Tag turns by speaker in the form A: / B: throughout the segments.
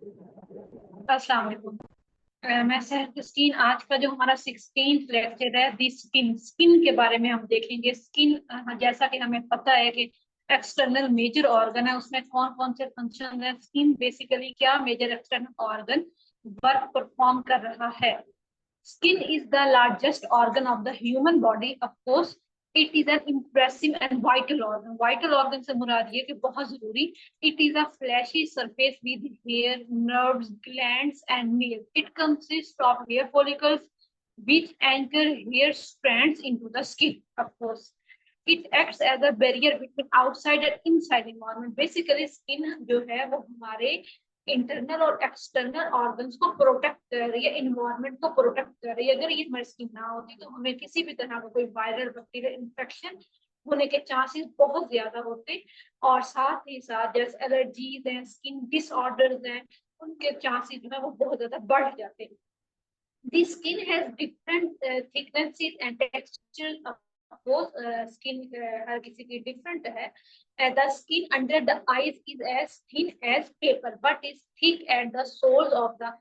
A: अस्सलाम वालेकुम। मैं सेहत स्किन आज का जो हमारा 16th लेक्चर है दी स्किन स्किन के बारे में हम देखेंगे। स्किन जैसा कि हमें पता है कि एक्सटर्नल मेजर ऑर्गन है, उसमें कौन कौन से फंक्शन है। स्किन बेसिकली क्या major external organ work perform कर रहा है। Skin is the largest organ of the human body. Of course, it is an impressive and vital organ. Vital organ से मुराद ये कि बहुत जरूरी. It is a fleshy surface with hair, nerves, glands, and nails. It consists of hair follicles which anchor hair strands into the skin. Of course, it acts as a barrier between outside and inside environment. Basically, skin जो है वो हमारे internal और external organs को protect कर रही है, environment को प्रोटेक्ट कर रही है। अगर ये हमारी स्किन ना होती तो हमें किसी भी तरह का कोई वायरल बैक्टीरियल इन्फेक्शन होने के चांसेस बहुत ज्यादा होते, और साथ ही साथ जैसे एलर्जीज हैं, स्किन डिसऑर्डर्स हैं, उनके चांसेस जो है वो बहुत ज्यादा बढ़ जाते हैं। The skin has different thicknesses and textures. Of course, skin हर किसी की different है. The skin under the eyes is as thin as paper, but is thick at the soles of the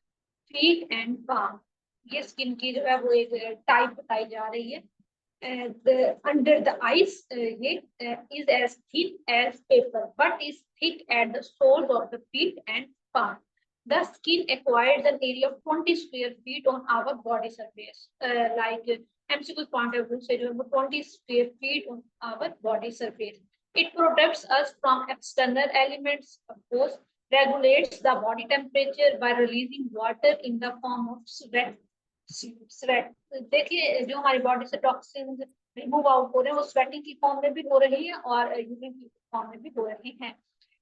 A: feet and palm. ये skin की जो है वो एक type बताई जा रही है. Under the eyes ये is as thin as paper, but is thick at the soles of the feet and palm. The skin acquires an area of 20 square feet on our body surface. Like MCQ point of view से जो है वो 20 square feet on our body surface. It protects us from external elements, of course, regulates the body temperature by releasing water in the form of sweat. Sweat देखिए, जो हमारी body से toxin remove out हो रहे हैं वो sweating की form में भी हो रही है और यूरिन की फॉर्म में भी हो रही है.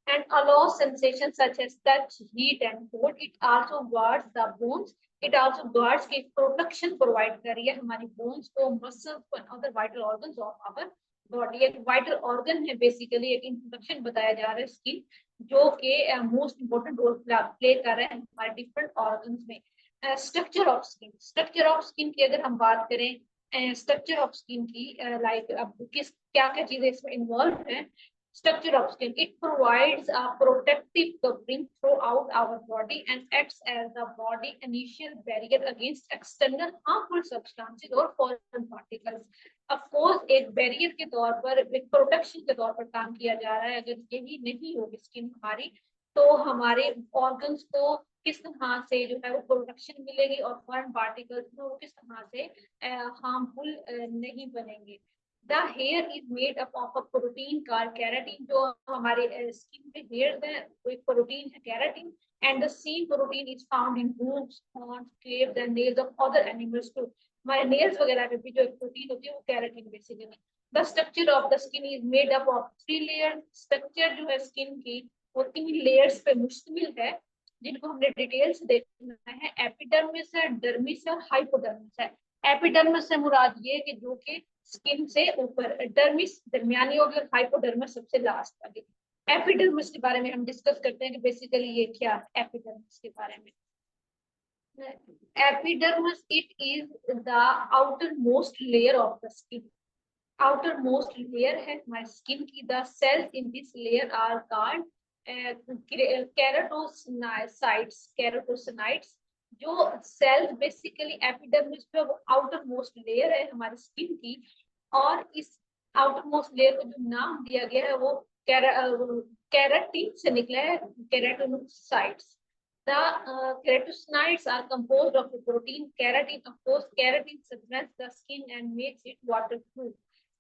A: And allow sensations such as touch, heat, and cold. It also guards the bones. It also guards की protection provide कर रही है हमारी bones को, muscles को, and other vital organs of our body. एक vital organ है basically, एक introduction बताया जा रहा है स्किन, जो कि most important role play कर रहे हैं हमारे different organs में. Structure of skin, structure of skin की अगर हम बात करें, स्ट्रक्चर ऑफ स्किन की लाइक अब किस क्या क्या चीजें इसमें इन्वॉल्व है. Structure of skin. It provides a protective covering throughout our body and acts as the body initial barrier against external harmful substances or foreign particles. Of course, एक barrier के तौर पर, एक प्रोटेक्शन के तौर पर काम किया जा रहा है. अगर यही नहीं होगी स्किन हमारी, तो हमारे ऑर्गन्स को किस तरह से जो है वो प्रोटेक्शन मिलेगी और फॉरेन पार्टिकल्स में वो किस तरह से हार्मफुल नहीं बनेंगे. The hair is made up of a protein called keratin. जो हमारे स्किन पे हेयर्स हैं वो एक प्रोटीन है keratin, and the same protein is found in hooves, horns, claws and nails of other animals too. हमारे nails वगैरह पे भी जो एक प्रोटीन होती है वो keratin basically. The structure of the skin is made up of 3 layers. Structure जो है स्किन की वो 3 layers पे मुश्तमिल है, जिनको हमने डिटेल से देखना है. एपिडर्मिस है, डर्मिस है और हाइपोडर्मिस है. एपिडर्मिस से मुराद ये कि जो कि स्किन से ऊपर, डर्मिस दरमियानी होगी और हाइपोडर्मिस सबसे लास्ट वाली. एपिडर्मिस के बारे में हम डिस्कस करते हैं कि बेसिकली ये क्या है. एपिडर्मिस के बारे में, epidermis it is the outermost layer of the skin. Outermost layer है हमारी स्किन की. The cells in this layer are called keratocytes. Keratocytes जो सेल्स बेसिकली एपिडर्मिस पे वो आउटर मोस्ट लेयर है हमारी स्किन की, और इस आउटर मोस्ट लेयर को जो नाम दिया गया है वो केराटिन से निकला है, केराटोसाइट्स. The keratinocytes are composed of the protein keratin. Of course, keratin suppresses the skin and makes it waterproof.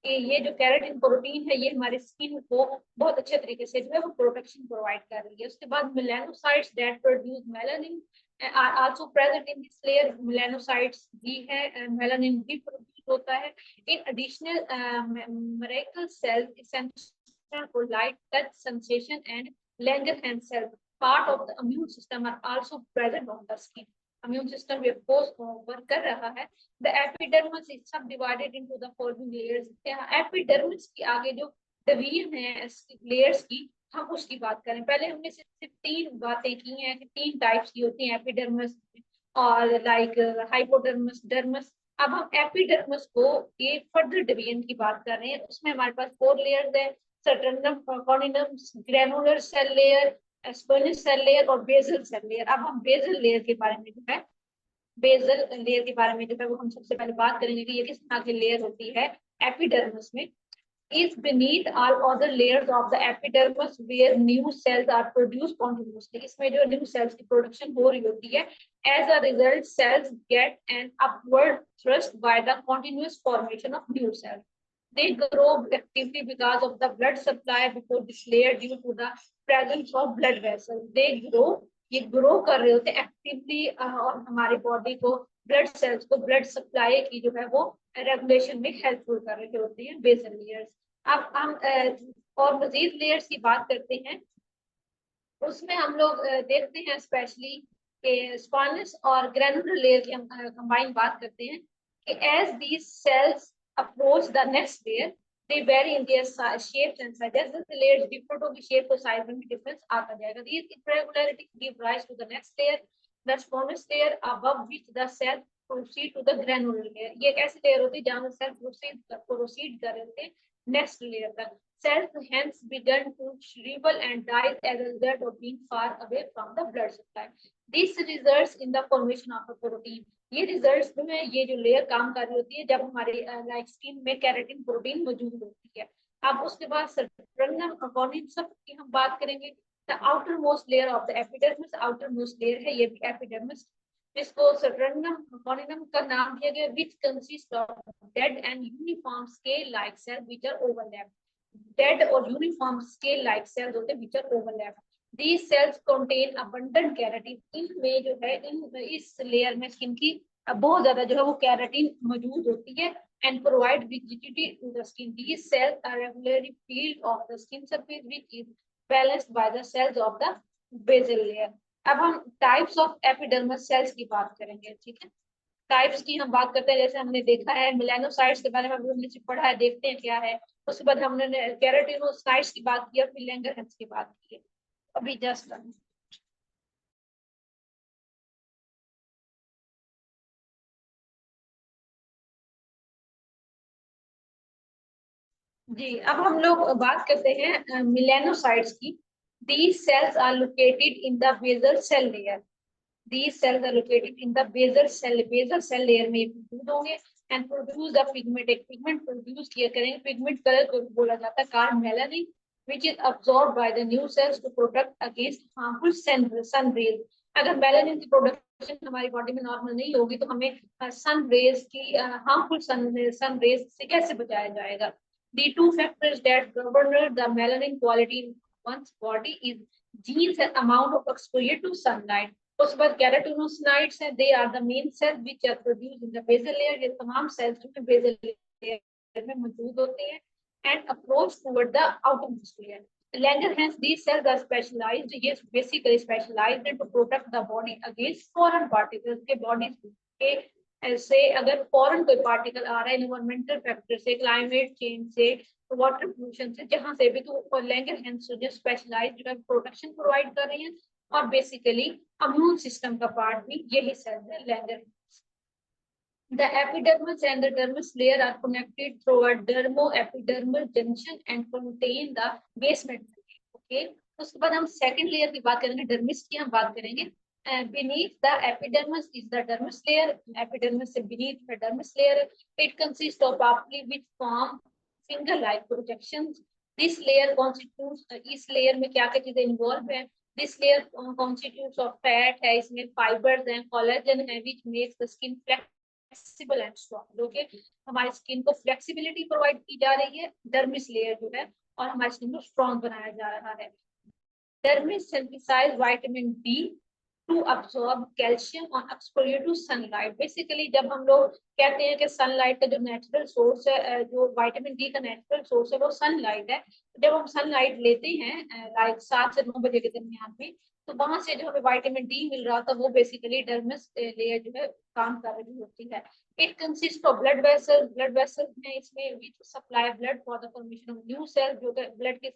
A: ये जो केराटिन प्रोटीन है ये हमारे स्किन को बहुत अच्छे तरीके से जो है वो प्रोटेक्शन प्रोवाइड कर रही है. उसके बाद melanocytes that produce melanin are also present in this layer. Melanocytes भी है, मेलानिन भी प्रोड्यूस होता है. In additional Merkel cells essential for light, touch, sensation and Langerhans cell, part of the immune system, are also present on the skin. Immune system भी of course work कर रहा है. The epidermis is subdivided into the following layers. Epidermis की आगे जो division है layers की, हम उसकी बात करें. पहले हमने सिर्फ 3 बातें की हैं कि 3 टाइप्स की होती हैं एपिडर्मिस और लाइक हाइपोडर्मिस, डर्मिस. अब हम एपिडर्मिस को एक फर्दर डिवीजन की बात कर रहे हैं. उसमें हमारे पास 4 लेयर्स है. Sternum corneum, granular cell layer, spinous cell layer और बेसल सेल लेयर। अब हम बेसल लेयर के बारे में जो है, बेसल लेयर के बारे में जो है वो हम सबसे पहले बात करेंगे कि ये किस तरह की लेयर होती है एपिडर्मिस में। is beneath all other layers of the epidermis where new cells are produced continuously। इसमें जो new cells की production हो रही होती है, as a result cells get an upward thrust by the continuous formation of new cells। They grow actively because of the blood supply before this layer due to the presence of blood vessels। They grow, ये grow कर रहे होते हैं actively, और हमारी body को blood cells को blood supply की जो है वो रेगुलेशन में हेल्पफुल कर रहे होते हैं बेसल लेयर्स। अब हम और मजीद लेयर्स की बात करते हैं, उसमें हम लोग देखते हैं स्पेशली कि स्पॉनिस और ग्रेनुलर लेयर की हम कंबाइन बात करते हैं कि as these cells approach the next layer they vary in their shapes and size। जैसे जैसे layers different होगी shape और size में भी difference आता जाएगा। These irregularities give rise to the next layer, the sponous layer above which the cell proceed to the granular layer। ये एक ऐसी layer होती है जहाँ सेल proceed कर रहे होते हैं next layer तक। Cells hence begin to shrivel and die as a result of being far away from the blood supply। This results in the formation of a protein। ये results जो है, ये जो लेयर काम कर रही होती है जब हमारे लाइक स्किन में केराटिन प्रोटीन मौजूद होती है। अब उसके बाद सर्टरनम कॉर्नियम की हम बात करेंगे। The outermost layer of the epidermis, outer most layer है ये भी एपिडर्मिस, जिसको सर्टरनम कॉर्नियम का नाम दिया गया, which consist of dead and uniform scale like cell which are overlap. Dead और यूनिफॉर्म स्केल लाइक सेल्स होते हैं which are overlap. These cells contain abundant keratin। इनमें जो है इस लेयर में स्किन की बहुत ज्यादा जो है वो केराटिन मौजूद होती है and provide rigidity to the skin। These cells are regularly peeled off the skin surface which is balanced by the cells of the basal layer। अब हम टाइप्स ऑफ एपिडर्मस सेल्स की बात करेंगे, ठीक है। टाइप्स की हम बात करते हैं, जैसे हमने देखा है मेलानोसाइट्स के बारे में हमने पढ़ा है, देखते हैं क्या है। उसके बाद हमने केराटिनोसाइट्स की बात की और फिर लैंगरहैंस की बात की अभी जस्ट। जी, अब हम लोग बात करते हैं मेलानोसाइट्स की। These cells are located in the basal cell layer। These cells are located in the basal cell layer में मौजूद होंगे and produce the pigment। एक पिगमेंट प्रोड्यूस किया करेंगे, पिगमेंट कलर को बोला जाता है called melanin, which is absorbed by the new cells to protect against harmful sun rays। अगर मेलानिन की प्रोडक्शन हमारी बॉडी में नॉर्मल नहीं होगी तो हमें सन रेज की हार्मफुल सन रेज से कैसे बचाया जाएगा। The two factors that govern the melanin quality in one's body is genes and amount of exposure to sunlight। उसके बाद केराटिनोसाइट्स हैं, they are the main cells which are produced in the basal layer। ये तमाम sales जो basal layer में मौजूद होते हैं and approach toward the outermost layer। Langerhans, these cells are specialized, yes, basically specialized to protect the body against foreign particles के body के ऐसे अगर फॉरेन कोई पार्टिकल आ रहा है एनवायरमेंटल फैक्टर से, क्लाइमेट चेंज से, वाटर पोल्यूशन से, जहां से भी, तो लैंगरहैंस जो स्पेशलाइज्ड प्रोटेक्शन प्रोवाइड कर रही है। और बेसिकली इम्यून सिस्टम का पार्ट भी यही सेल है Langerhans. The epidermis and the dermis layer are connected through a dermo-epidermal junction and contain the basement। Okay, उसके बाद हम सेकंड लेयर की बात करेंगे, डर्मिस की हम बात करेंगे। Beneath the epidermis is the dermis layer। Epidermis से beneath the dermis layer, it consists of papillae which form finger-like projections। This layer constitutes, इस लेयर में क्या क्या चीजें इन्वॉल्व है। This layer constitutes of fat है, इसमें fibers हैं, collagen है, which makes the skin flexible and strong. जो कि हमारी स्किन को फ्लेक्सिबिलिटी प्रोवाइड की जा रही है डर्मिस लेयर जो है, और हमारी स्किन को स्ट्रॉन्ग बनाया जा रहा है। Dermis synthesize vitamin D to absorb calcium on exposure to sunlight. Basically जब हम लोग कहते हैं कि सनलाइट का जो नेचुरल सोर्स है, जो विटामिन डी का नेचुरल सोर्स है वो सनलाइट है। जब हम सनलाइट लेते हैं लाइक 7 से 9 बजे के दरमियान में, तो वहां से जो हमें विटामिन डी मिल रहा था वो बेसिकली डर्मिस लेयर जो है काम कर रही होती है। It consists of blood vessels. Blood vessels में इसमें which supply blood for the formation of new cells, जो कि blood के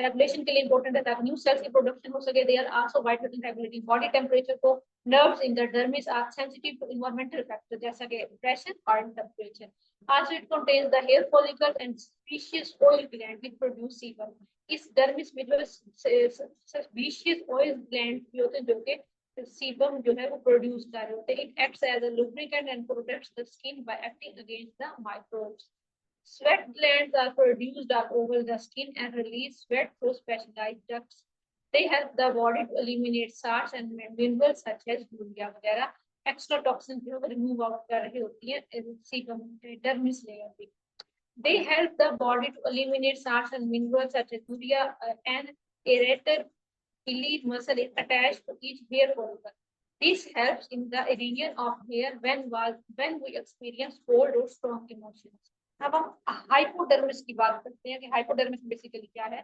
A: regulation के लिए important है ताकि new cells की production हो सके. They are also vital in regulating body temperature. को nerves in the dermis are sensitive to environmental factors जैसा कि pressure और temperature. Also, it contains the hair follicles and sebaceous oil gland which produce sebum. इस dermis में जो sebaceous oil gland भी होते हैं जो कि sebum जो है वो प्रोड्यूस कर रहे होते हैं. It acts as a lubricant and protects the skin by acting against the microbes. Sweat glands are produced all over the skin and release sweat through specialized ducts. They help the body to eliminate salts and minerals such as urea वगैरह extra toxins जो remove out कर रही होती है sebum dermis layer पे. They help the body to eliminate salts and minerals such as urea and aerator elite muscle is attached to each hair follicle. This helps in the region of hair when we experience cold or strong emotions. अब हम hypodermis की बात करते हैं कि hypodermis basically क्या है.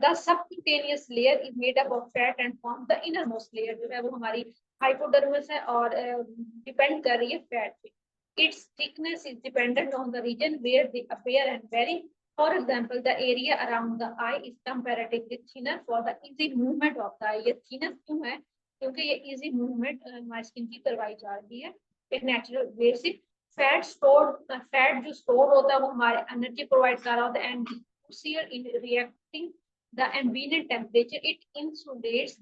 A: The subcutaneous layer is made up of fat and forms the innermost layer जो है वो हमारी हाइपोडर्मिस है और डिपेंड कर रही है फैट पे. Its thickness is dependent on the region where they appear and vary. For example, the area around the eye is comparatively thinner for the easy movement of the eye. ये thinner क्यों है? क्योंकि ये easy movement हमारी skin की करवाई जा रही है एक नेचुरल वे से. फैट जो स्टोर होता है वो हमारे एनर्जी प्रोवाइड कर रहा होता है and in reacting the ambient temperature. It insulates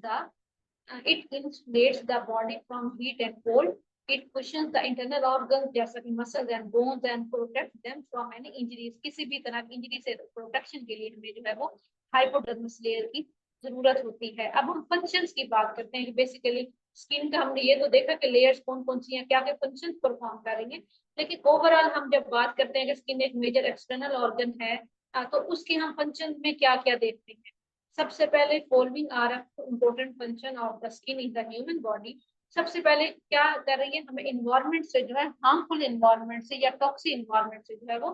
A: the body from heat and cold. It cushions the internal organs जैसा कि muscles and bones and protects them from any injuries. किसी भी तरह की इंजरी से प्रोटेक्शन के लिए हमें जो है वो हाइपोडर्मिस लेयर की जरूरत होती है. अब हम फंक्शंस की बात करते हैं कि बेसिकली स्किन का हमने ये तो देखा कि लेयर्स कौन कौन सी हैं क्या क्या फंक्शन परफॉर्म करेंगे. लेकिन ओवरऑल हम जब बात करते हैं कि स्किन एक मेजर एक्सटर्नल ऑर्गन है तो उसके हम फंक्शन में क्या क्या देखते हैं. सबसे पहले following are important function of the skin in the human body. सबसे पहले क्या कर रही है हमें इन्वायरमेंट से जो है हार्मफुल इन्वायरमेंट से या टॉक्सिक इन्वायरमेंट से जो है वो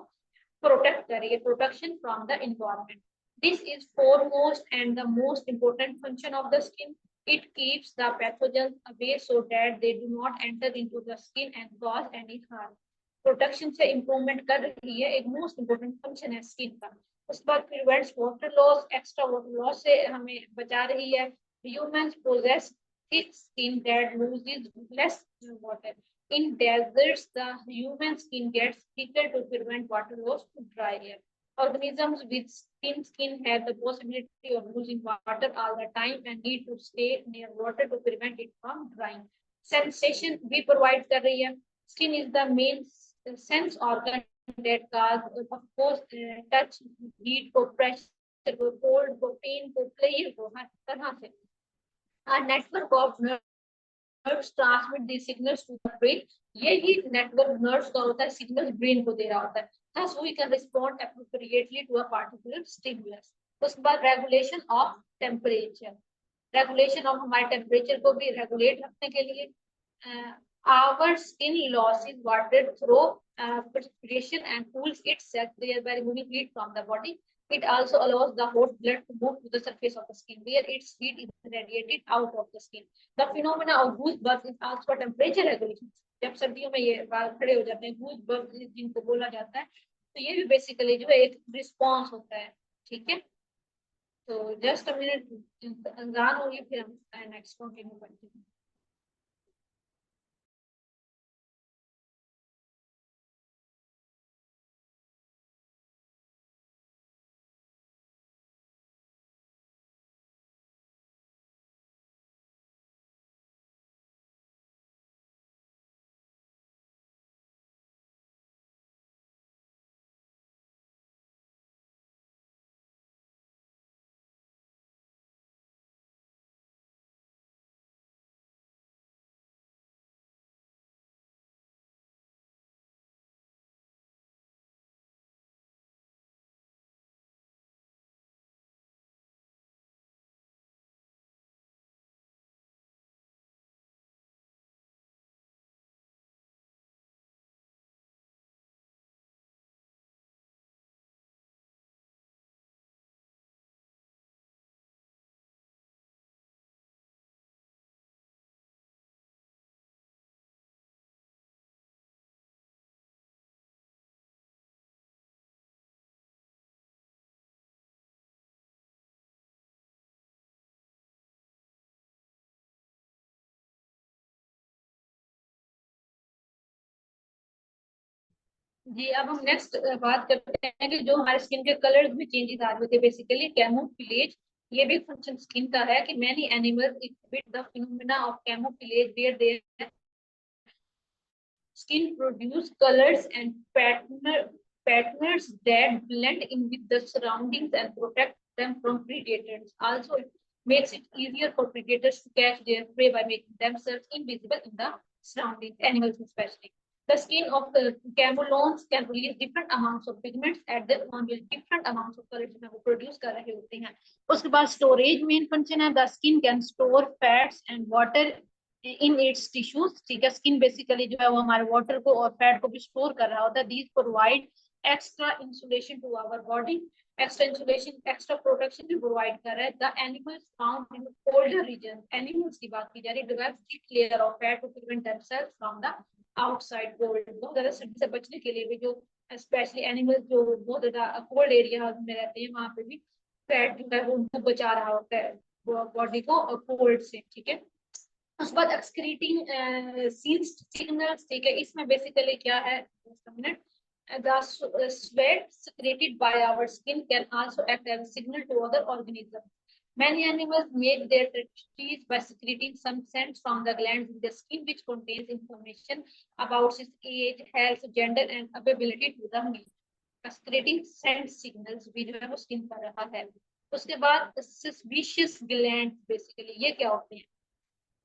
A: प्रोटेक्ट कर रही है. Protection from the environment. This is foremost and the most important function of the skin. It keeps the pathogens away so that they do not enter into the skin and cause any harm. Protection से improvement कर रही है एक most important function है skin का. उसके बाद prevents water loss. Extra water loss से हमें बचा रही है. Humans possess thick skin that loses less water. In deserts, the human skin gets thicker to prevent water loss to dry air. Organisms with thin skin have the possibility of losing water all the time and need to stay near water to prevent it from drying. Sensation भी provide कर रही है. Skin is the main sense organ that cause, of course, touch, heat को, pressure को, cold को, pain को, pleasure को, हर तरह से. A network of nerves transmit these signals to the brain. यही network nerves का होता है signals brain को दे रहा होता है. Thus we can respond appropriately to a particular stimulus. उसके बाद regulation of temperature. Regulation of हमारे temperature को भी regulate रखने के लिए our skin loses water through perspiration and cools itself thereby removing heat from the body. It also allows the hot blood to move to the surface of the skin where its heat is radiated out of the skin. The phenomena of goosebumps is also temperature regulation. जब सर्दियों में ये बाल खड़े हो जाते हैं goosebumps जिनको बोला जाता है तो ये भी बेसिकली जो है एक रिस्पॉन्स होता है. ठीक है तो जस्ट अ मिनट अनजान होगी फिर हम नेक्स्ट कंटिन्यू करते हैं. जी, अब हम नेक्स्ट बात करते हैं कि जो हमारे स्किन के कलर्स में चेंजेस आ रहे थे, बेसिकली कैमोफ्लेज। ये भी फंक्शन स्किन का है कि many animals exhibit the phenomena of camouflage where their skin produce colors and patterns that blend in with the surroundings and protect them from predators. Also, it makes it easier for predators to catch their prey by making themselves invisible in the surroundings, animals especially. The skin of the cameloons can release different amounts of pigments at their own will different amounts of colors जो वो produce कर रहे होते हैं. उसके बाद storage main function है. The skin can store fats and water in its tissues, ठीक है. स्किन बेसिकली जो है वो हमारे वाटर को और फैट को भी स्टोर कर रहा होता है. These provide extra insulation to our body. Extra insulation, extra protection भी प्रोवाइड कर रहा है. The animals found in colder region, animals की बात की जा रही है, develop thick layer of fat to prevent themselves from the outside cold. बहुत ज्यादा सर्दी से बचने के लिए भी जो स्पेशली एनिमल्स जो बहुत ज्यादा कोल्ड एरिया में रहते हैं वहां पे भी फैट जो है वो उनको बचा रहा होता है बॉडी को कोल्ड से, ठीक है. उसके बाद एक्सक्रीटिंग सिग्नल्स, ठीक है. इसमें बेसिकली क्या है, the sweat secreted by our skin can also act as a signal to other organisms. Many animals make their trees by secreting some scent from the glands in the skin, which contains information about its age, health, gender, and availability to the mate. Secreting scent signals भी जो है वो skin कर रहा है. उसके बाद suspicious glands, basically ये क्या होते हैं.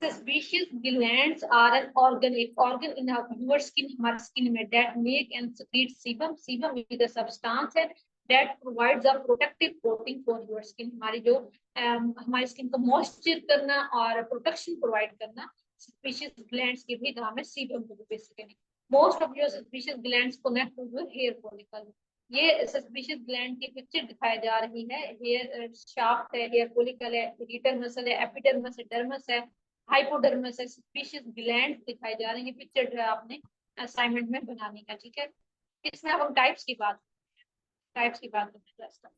A: Suspicious glands are an organ in our skin, हमारे skin में, that make and secrete sebum. Sebum is a substance है that provides a protective coating for your skin. हमारी जो हमारी skin को moisture करना और protection provide करना suspicious glands के भी नाम है sebum basically. Most of your suspicious glands connect to your hair follicle. ये सस्पिशियस ग्लैंड की पिक्चर दिखाई जा रही है. हेयर शाफ्ट है, हेयर फॉलिकल है, रीटर मसल है, एपिडर्मस है, डर्मस है, हाइपोडर्मस है, सस्पिशियस ग्लैंड दिखाई जा रही है. पिक्चर जो है आपने असाइनमेंट में बनाने का, ठीक है. इसमें अब हम टाइप्स की बात करते हैं.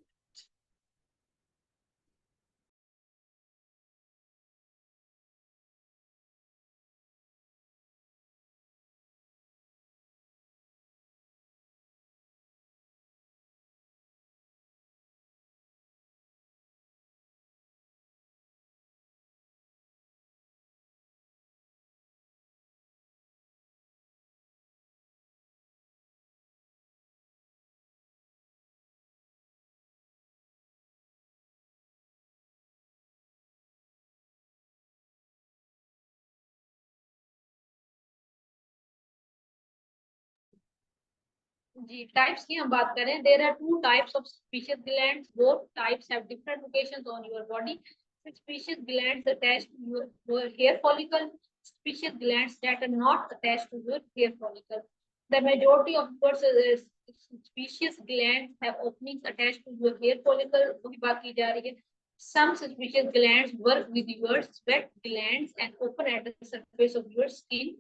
A: जी, टाइप्स की हम बात करें. There are two types of suspicious glands. Both types have different locations on your body. Suspicious glands attached to your hair follicle. Suspicious glands that are not attached to your hair follicle. The majority of your suspicious glands have openings attached to your hair follicle. वही बात की जा रही है. Some suspicious glands work with your sweat glands and open at the surface of your skin.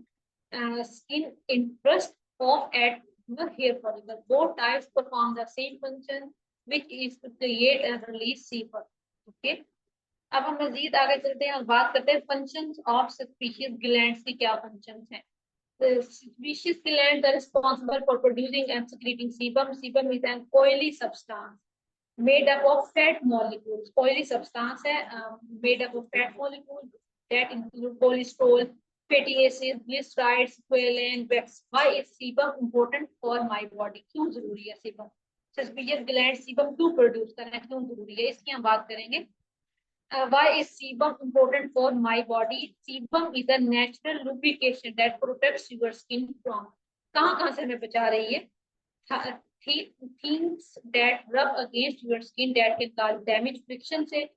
A: Skin interest of at your hair follicle. Both types perform the same function, which is to create and release sebum. Okay. अब हम मजीद आगे चलते हैं और बात करते हैं functions of suspicious glands की क्या फंक्शंस हैं. Spiscious glands are responsible for producing and secreting sebum. Sebum is an oily substance made up of fat molecules. Oily substance है made up of fat molecules that include cholesterol, fatty acids, glycerides, squalane, wax. Why is sebum important for my body? क्यों जरूरी है sebum? Suspicious gland sebum क्यों produce करना क्यों जरूरी है, इसकी हम बात करेंगे. Why is sebum important for my body? Sebum is a natural lubrication that protects your skin from. कहाँ से हमें बचा रही है? Things that rub against your skin that can cause damage, friction से,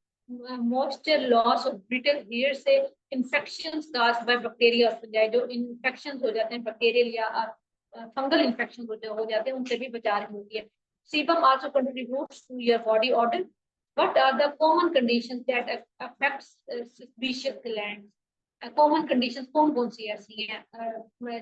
A: moisture loss और brittle hair से, infections caused by bacteria और fungi. जो infections हो जाते हैं bacterial या fungal infections हो जाते हैं उनसे भी बचा रही होती है. Sebum also contributes to your body odor. What are the common conditions that affects sebaceous glands? Common conditions कौन सी ऐसी हैं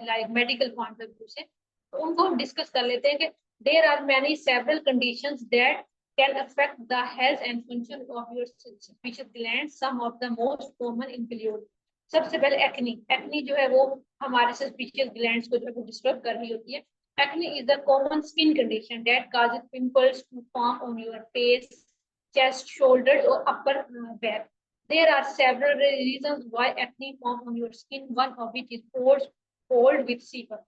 A: like medical point of view से, तो उनको हम डिस्कस कर लेते हैं कि there are many several conditions that can affect the health and function of your sebaceous glands. Some of the most common include. सबसे पहले एक्नी. एक्नी जो है वो हमारे sebaceous glands को जो है डिस्टर्ब कर रही होती है. Acne is a common skin condition that causes pimples to form on your face, chest, shoulders, or upper back. There are several reasons why acne forms on your skin, one of which is pores cold with sebum.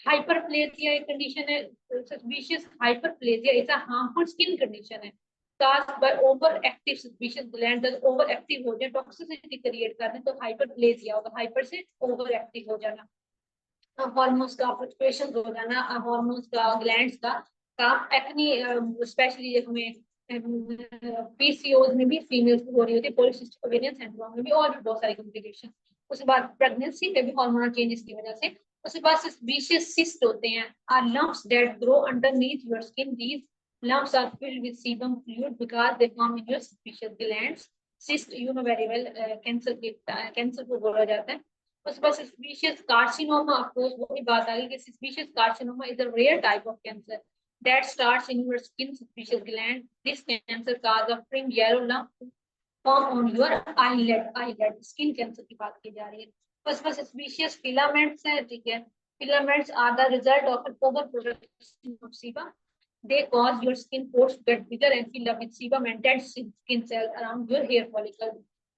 A: Hyperplasia एक condition है, suspicious hyperplasia is a harmful skin condition है, caused by overactive suspicious gland, जब overactive हो जाए toxicity create कर दें तो hyperplasia होगा, hyper से overactive हो जाना, हॉर्मोन्स का फ्लक्चुएशन हो जाना, हॉर्मोन्स का ग्लैंड्स का काम, एक्नी स्पेशली हमें पीसीओज में भी फीमेल्स को हो रही होती है, पॉलीसिस्टिक ओवेरियन सिंड्रोम में भी, और भी बहुत सारी कॉम्प्लिकेशन। उसके बाद प्रेगनेंसी में भी हार्मोनल चेंजेस की वजह से। उसके बाद सस्पिशियस सिस्ट होते हैं, or lumps that grow underneath your skin, these lumps are filled with sebum fluid because they form in your suspicious glands. Cyst, you know very well, cancer को बोला जाता है। उसके बाद suspicious carcinoma, of course वही बात आ गई कि suspicious carcinoma is a rare type of cancer that starts in your skin suspicious gland. This cancer cause a prim yellow lump to form on your eyelid. Skin cancer की बात की जा रही है। उसके बाद suspicious filaments है, ठीक है। Filaments are the result of an overproduction of sebum. They cause your skin pores to get bigger and fill up with sebum and dead skin cells around your hair follicle.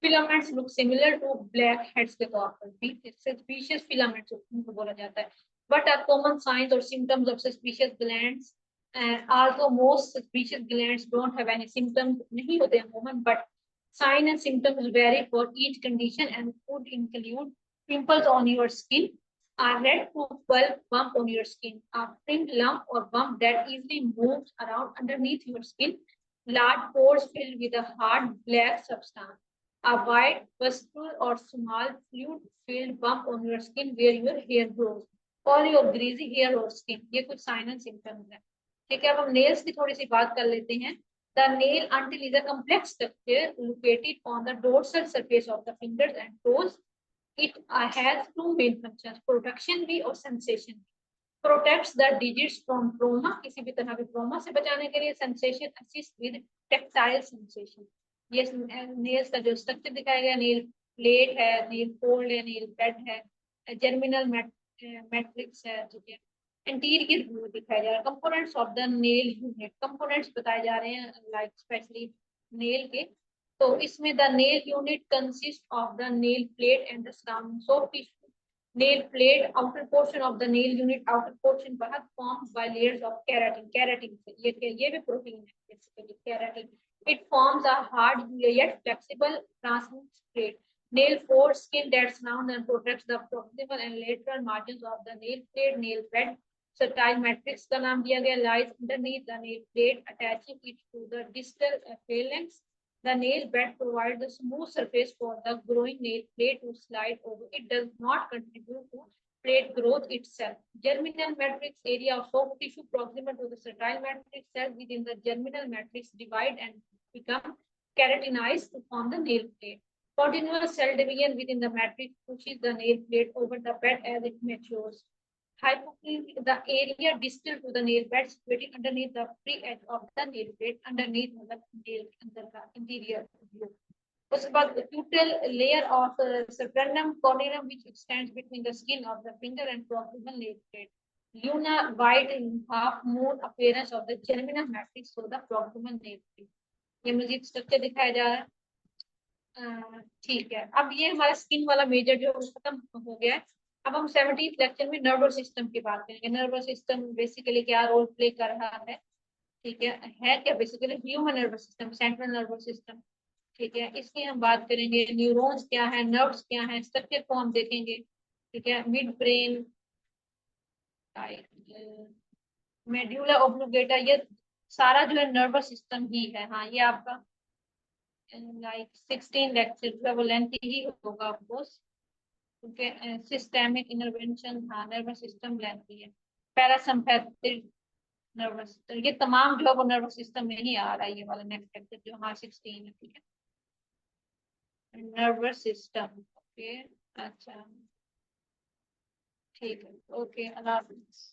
A: Filaments look similar to blackheads के तौर पर भी suspicious filaments उनको बोला जाता है। What are common signs or symptoms of suspicious glands? Although most suspicious glands don't have any symptoms, नहीं होते अमूमन, but signs and symptoms vary for each condition and could include pimples on your skin, a red to pulp bump on your skin, a pink lump or bump that easily moves around underneath your skin, large pores filled with a hard black substance, a white pustule or small fluid-filled bump on your skin where your hair grows, or your greasy hair or skin. ये कुछ sign and symptoms हैं। ठीक है, अब हम nails की थोड़ी सी बात कर लेते हैं। The nail until is a complex structure located on the dorsal surface of the fingers and toes. It has two main functions, protection भी और sensation. Protects the digits from trauma, किसी भी तरह के trauma से बचाने के लिए, sensation assist with tactile sensation. ये nails का जो structure दिखाया गया, nail plate है, nail fold है, nail bed है, germinal matrix है, ठीक है। Interior view दिखाया जा रहा है, components of the nail unit, components बताए जा रहे हैं, like especially nail के। तो इसमें the nail unit consists of the nail plate and the surrounding soft tissue. Nail plate, outer portion of the nail unit, outer portion bahut formed by layers of keratin. Keratin से ये भी protein है, basically keratin. It forms a hard yet flexible translucent plate. Nail foreskin that surrounds and protects the proximal and lateral margins of the nail plate. Nail bed, subtile matrix का नाम दिया गया, lies underneath the nail plate, attaching it to the distal phalanx. The nail bed provides a smooth surface for the growing nail plate to slide over. It does not contribute to plate growth itself. Germinal matrix, area of soft tissue proximal to the subtile matrix. Cells within the germinal matrix divide and become keratinized to form the nail plate. Continuous cell division within the matrix pushes the nail plate over the bed as it matures. Hypocline, the area distal to the nail bed situated underneath the free edge of the nail plate, underneath the nail अंदर का interior view. उसके बाद cutal layer of sternum corneum which extends between the skin of the finger and proximal nail plate. Lunar white half moon appearance of the germinal matrix so the proximal nail plate. ये मुझे structure दिखाया जा रहा है। ठीक है, अब ये हमारा स्किन वाला मेजर जो खत्म हो गया है। अब हम 17th लेक्चर में नर्वस सिस्टम की बात करेंगे। नर्वस सिस्टम बेसिकली क्या रोल प्ले कर रहा है, ठीक है क्या basically human nervous system, central nervous system, ठीक है। इसकी हम बात करेंगे, न्यूरॉन्स क्या है, नर्व्स क्या है, स्ट्रक्चर को हम देखेंगे, ठीक है। मिड ब्रेन, मेड्यूला ऑब्लिंगेटा, ये सारा जो है नर्वस सिस्टम ही है। हाँ, ये आपका लाइक 16 लेक्चर जो है वो लेंथ ही होगा ऑफकोर्स, क्योंकि सिस्टेमिक इन्टरवेंशन, हाँ नर्वस सिस्टम लेंथी है। पैरासिम्पैथिक नर्वस सिस्टम, ये तमाम जो है वो नर्वस सिस्टम में ही आ रहा है, ये वाला नेक्स्ट लेक्चर जो हमारा 16 है, ठीक है। नर्वस सिस्टम, ओके, अच्छा ठीक है, ओके, अल्लाह हाफिज़।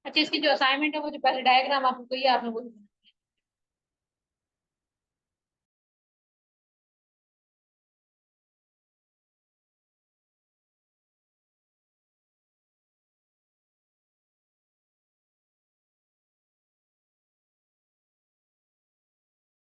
A: अच्छा, इसकी जो असाइनमेंट है वो जो पहले डायग्राम आपको कही आपने वो